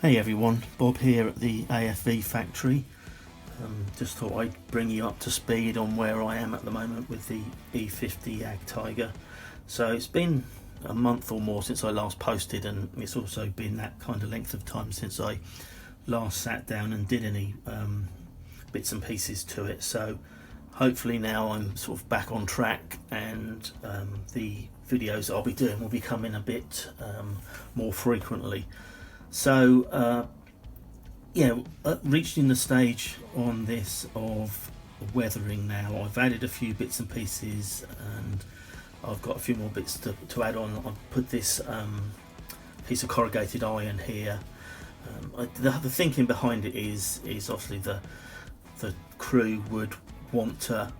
Hey everyone, Bob here at the AFV factory. Just thought I'd bring you up to speed on where I am at the moment with the E-50 Jagdtiger. So it's been a month or more since I last posted, and it's also been that kind of length of time since I last sat down and did any bits and pieces to it. So hopefully now I'm sort of back on track, and the videos I'll be doing will be coming a bit more frequently. So reaching the stage on this of weathering now. I've added a few bits and pieces, and I've got a few more bits to add on. I've put this piece of corrugated iron here. The thinking behind it is obviously the crew would want to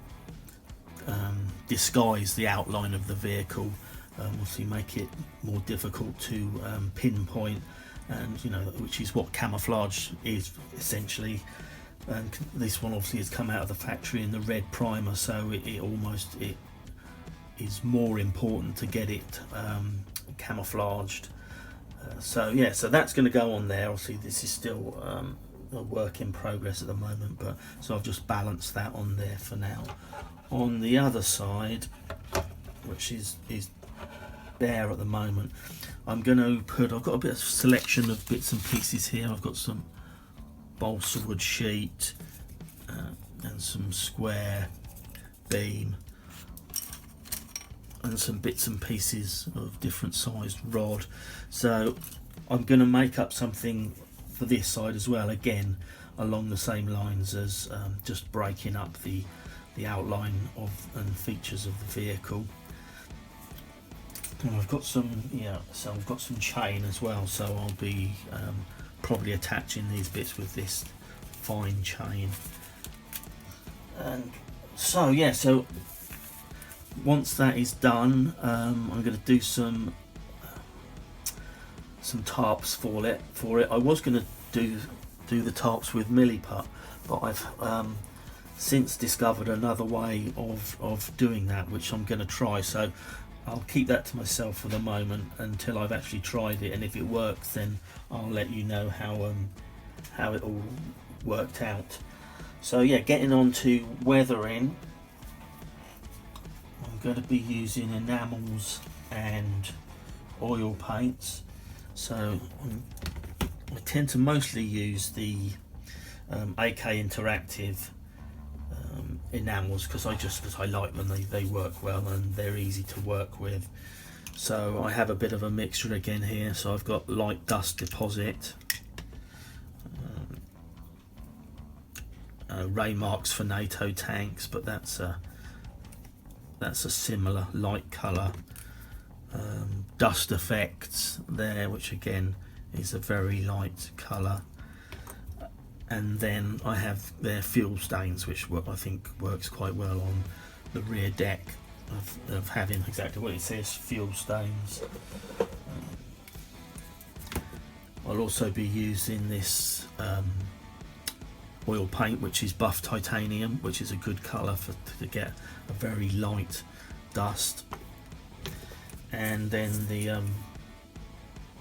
disguise the outline of the vehicle, obviously make it more difficult to pinpoint, and which is what camouflage is essentially. And this one obviously has come out of the factory in the red primer, so it is more important to get it camouflaged. So that's going to go on there. Obviously this is still a work in progress at the moment, but so I've just balanced that on there for now. On the other side, which is bare at the moment, I've got a bit of selection of bits and pieces here. I've got some balsa wood sheet and some square beam and some bits and pieces of different sized rod. So I'm going to make up something for this side as well, again along the same lines as just breaking up the outline of and features of the vehicle. And I've got some chain as well, so I'll be probably attaching these bits with this fine chain. And so once that is done, I'm going to do some tarps for it. I was going to do the tarps with milliput, but I've since discovered another way of doing that, which I'm going to try. So I'll keep that to myself for the moment until I've actually tried it, and if it works then I'll let you know how it all worked out. So getting on to weathering, I'm going to be using enamels and oil paints. So I tend to mostly use the AK Interactive enamels because I like them. They work well and they're easy to work with. So I have a bit of a mixture again here. So I've got light dust deposit, ray marks for NATO tanks, but that's a similar light colour. Dust effects there, which again is a very light colour. And then I have their fuel stains, which I think works quite well on the rear deck of having exactly what it says, fuel stains. I'll also be using this oil paint, which is buff titanium, which is a good colour to get a very light dust. And then the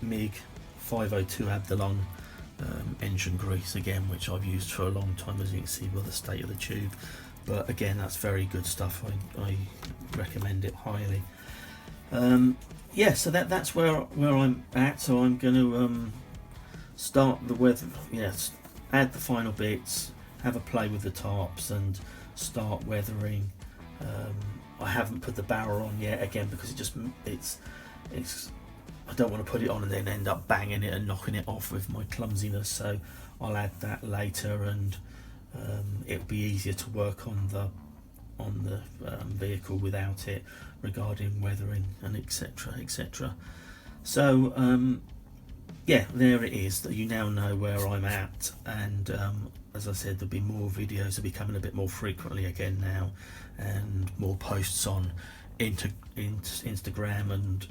MiG 502 Abdalon engine grease again, which I've used for a long time, as you can see by the state of the tube. But again, that's very good stuff. I recommend it highly. So that's where I'm at. So I'm going to start the weather. Add the final bits, have a play with the tarps, and start weathering. I haven't put the barrel on yet, again because it's I don't want to put it on and then end up banging it and knocking it off with my clumsiness, so I'll add that later, and it'll be easier to work on the vehicle without it, regarding weathering and etc. So there it is. That you now know where I'm at, and as I said, there'll be more videos. Will be coming a bit more frequently again now, and more posts on Instagram and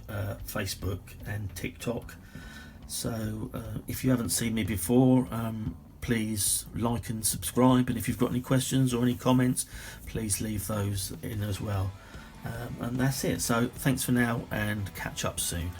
Facebook and TikTok. So if you haven't seen me before, please like and subscribe, and if you've got any questions or any comments, please leave those in as well. And that's it. So thanks for now, and catch up soon.